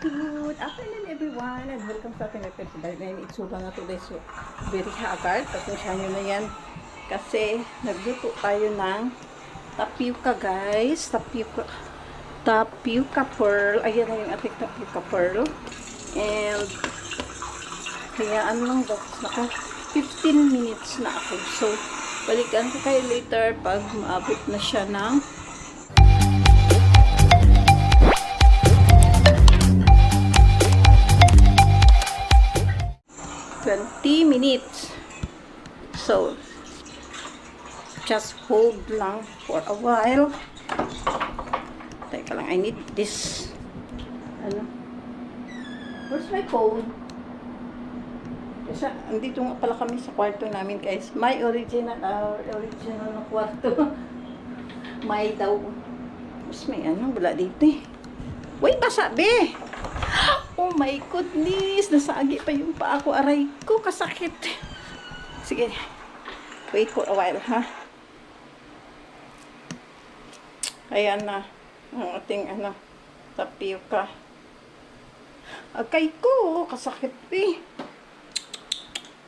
Good afternoon everyone and welcome sa ating episode. Dahil ngayon itsura na today so very haggard. Pasensya nyo na yan kasi nagluto tayo ng tapioca guys. Tapioca pearl. Ayan na yung ating tapioca pearl. And kaya ano lang daw, naka 15 minutes na ako. So balikan ko kayo later pag maabot na siya ng 20 minutes. So, just hold lang for a while. Teka lang, I need this. Ano? Where's my phone? Kasi, andito nga pala kami sa kwarto namin, guys. My original na kwarto. May daw. Mas may ano, wala dito eh. Wait, pasabi! Oh my goodness! Nasagi pa yung paa ko. Aray ko, kasakit. Sige. Wait for a while, ha? Ayan na. Ang ating, tapioca. Agay ko, kasakit eh.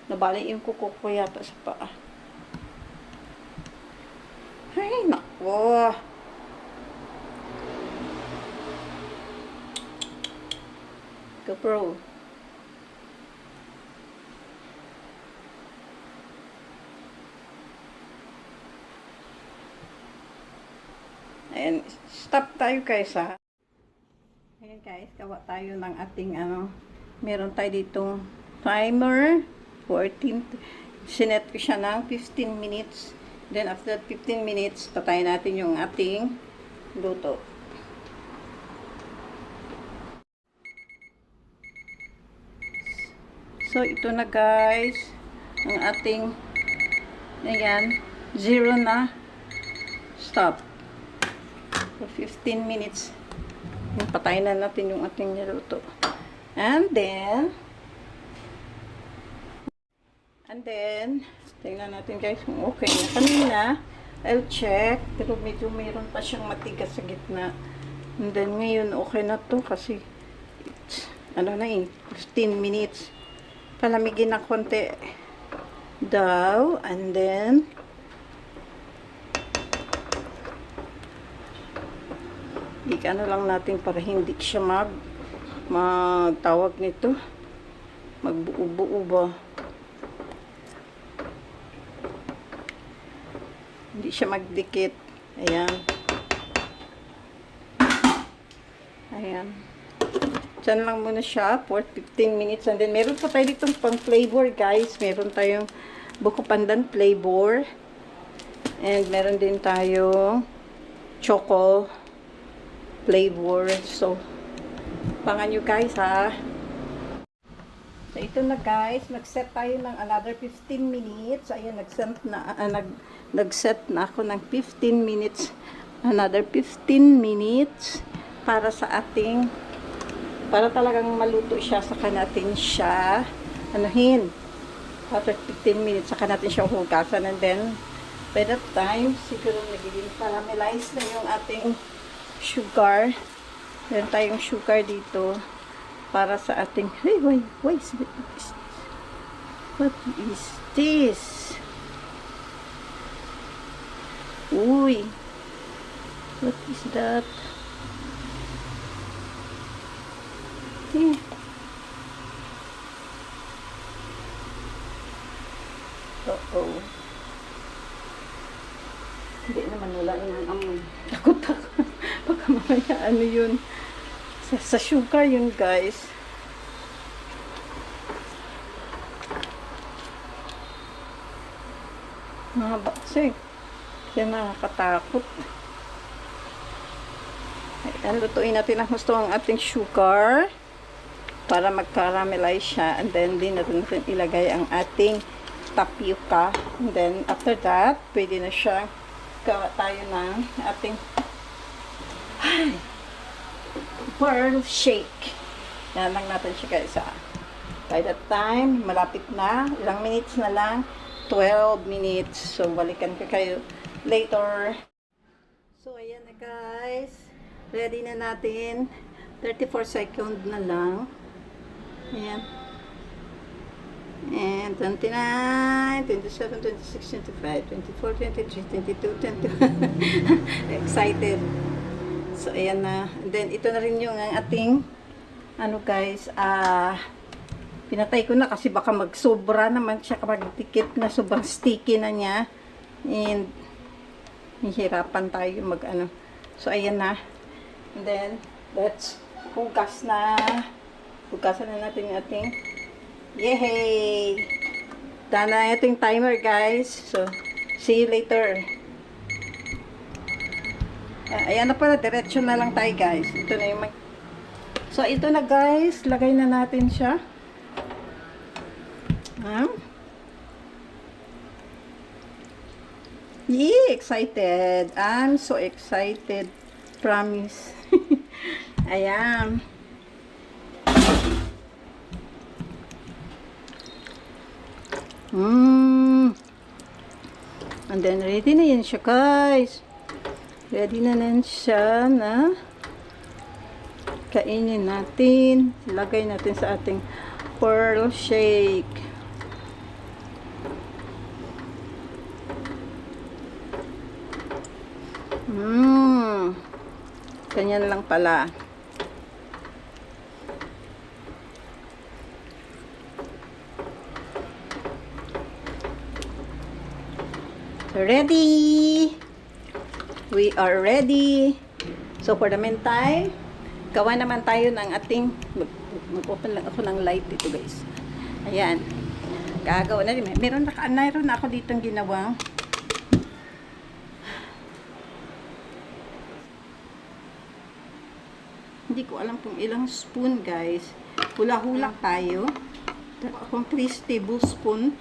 Nabali yung kuko ko yata sa paa. Ay, nako. GoPro. And stop tayo guys ha. Ayan guys, gawa tayo ng ating meron tayo ditong timer 14. Sinet ko siya ng 15 minutes. Then after 15 minutes, patayin natin yung ating luto. So, ito na guys, ang ating, ayan, 0 na, stop, for 15 minutes, patayin na natin yung ating niluto, and then, tingnan natin guys kung okay na. Kanina, I'll check, pero medyo mayroon pa siyang matigas sa gitna, and then ngayon okay na to, kasi, it's, 15 minutes, palamigin na konti daw, and then ikano lang natin para hindi siya magtawag nito, magbuo-buo ba, hindi siya magdikit. Ayan, dyan lang muna siya for 15 minutes. And then, meron pa tayo ditong pang flavor, guys. Meron tayong buko pandan flavor. And, meron din tayong choco flavor. So, pangan nyo, guys, ha. So, ito na, guys. Nag-set tayo ng another 15 minutes. Ayan, nag-set na ako ng 15 minutes. Another 15 minutes para sa ating para talagang maluto siya, saka natin siya anuhin after 15 minutes, saka natin siya hugasan, and then by that time siguro nagiging caramelize na yung ating sugar. Meron tayong sugar dito para sa ating what is this? Uy, what is that? Hindi naman wala yung amoy. Takot ako. Baka mamaya ano yun. Sa sugar yun guys. Mga baksik. Kaya nakakatakot. Ayan, lutuin natin ang gusto ang ating sugar para mag-caramelize siya, and then din natin ilagay ang ating tapioca, and then after that pwede na siya gawa tayo ng ating pearl shake. Yan lang natin siya guys. By that time malapit na, ilang minutes na lang, 12 minutes. So balikan ko kayo later. So ayan na guys, ready na natin 34 second na lang. Ayan. And 29, 27, 26, 25, 24, 23, 22, 21. Excited. So, ayan na. And then, ito na rin yung ating, ano guys, pinatay ko na kasi baka magsobra naman siya kapag tikit na sobrang sticky na niya. And, hihirapan tayo mag ano. So, ayan na. And then, let's hugas na. Hugasan na natin yung ating yay! Done na ito yung timer, guys. So, see you later. Ayan na pala, diretso na lang tayo, guys. Ito na yung So, ito na, guys. Lagay na natin siya. Yee! Excited. I'm so excited. Promise. Ayan. And then, ready na yan siya, guys. Ready na yan siya na kainin natin. Ilagay natin sa ating pearl shake. Ganyan lang pala. Ready! We are ready. So, for the meantime, gawa naman tayo ng ating, mag-open lang ako ng light dito, guys. Ayan. Gagawa na rin. Meron na ako ditong ginawang hindi ko alam kung ilang spoon, guys. Hula-hula tayo. Kung 3 tablespoon.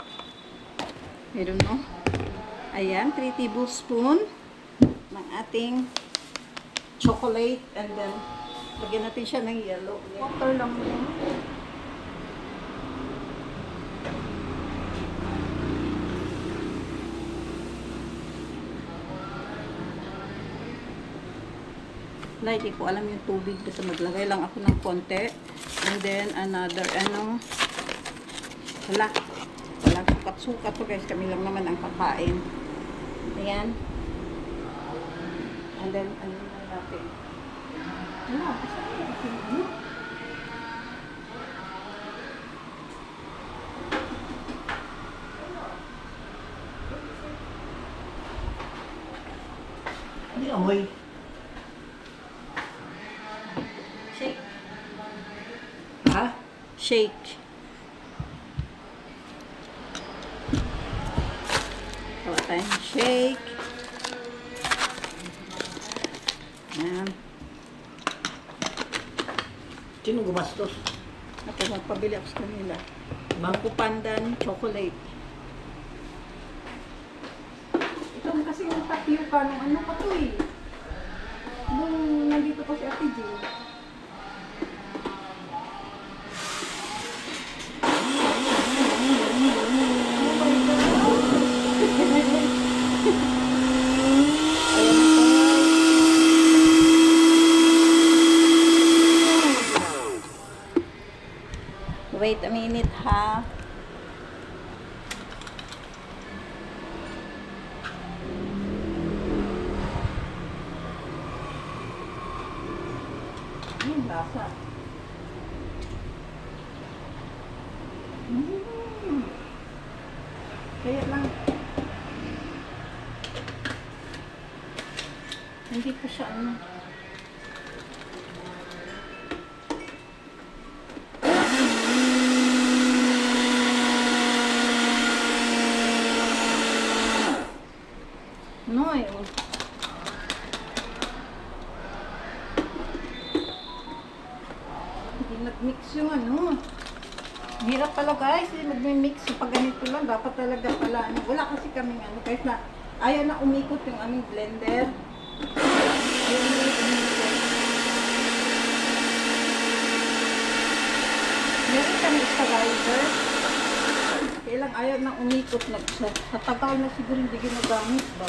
I don't know. Ayan, 3 tablespoon ng ating chocolate. And then, lagyan natin siya ng yellow. Water lang muna. Hindi ko alam yung tubig. Basta maglagay lang ako ng konti. And then, another, wala, sukat-sukat to, guys. Kami lang naman ang kakain. Ayan. And then, ano na natin? Wala, basta ano? Hindi amoy. Shake. Ha? Shake. Gawa tayong shake. Ayan. Sino gumastos? Ako, magpabili ako sa kanila. Bangko pandan chocolate. Ito kasi yung tapioca ng ano pa to eh. Nung nandito pa si Ate Jill. Wait a minute, ha? Lasa. Kaya lang. Hindi ko siya ano. No, hindi nag-mix yung ano. Hirap pala, guys, mag-mix pag ganito lang. Dapat talaga pala, ano. Wala kasi kaming ano, kahit na ayaw na umikot yung aming blender. Ayaw na umikot. Meron kami stabilizer. Kailang ayaw na umikot. Sa tagal na siguro hindi ginagamit ba?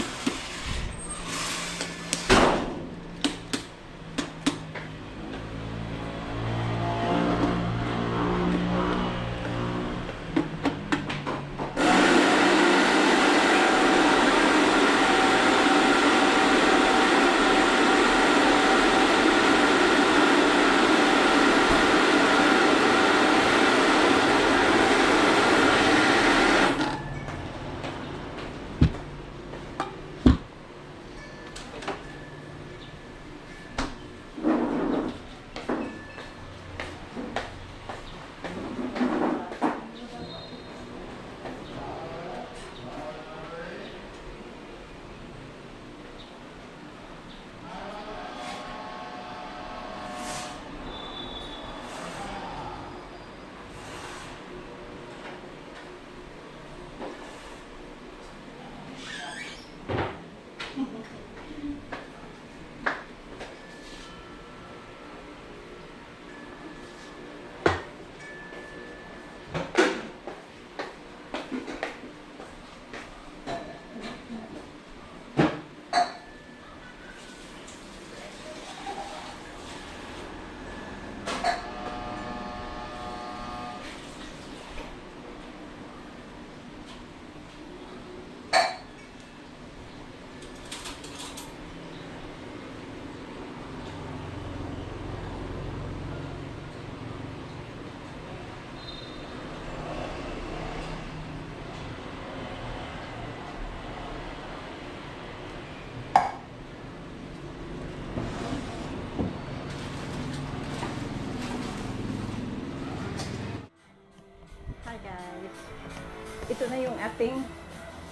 ito na yung ating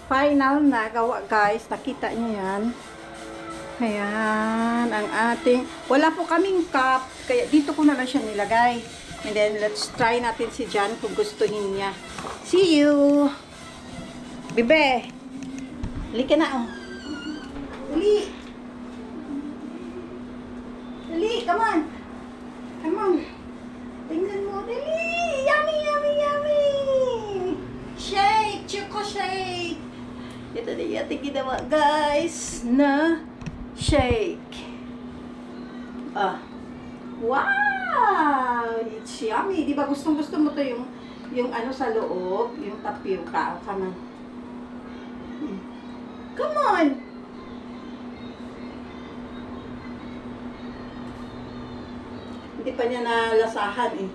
final na gawa, guys. Nakita niyo yan. Ayan, ang ating, wala po kaming cup, kaya dito ko na lang siya nilagay. And then, let's try natin si Jan kung gustuhin niya. See you! Bebe! Huli ka na, oh. Huli! Huli, come on! Come on! Tingnan mo, dali! Yummy, yummy, yummy! Shake! Choco shake! Ito na yung ating ginawa, guys, na shake. Ah. Wow! It's yummy. Di ba gustong-gusto mo to yung ano sa loob, yung tapioca. Oh, come on. Come on! Hindi pa niya nalasahan eh.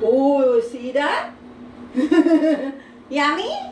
Oh, see that? Yummy?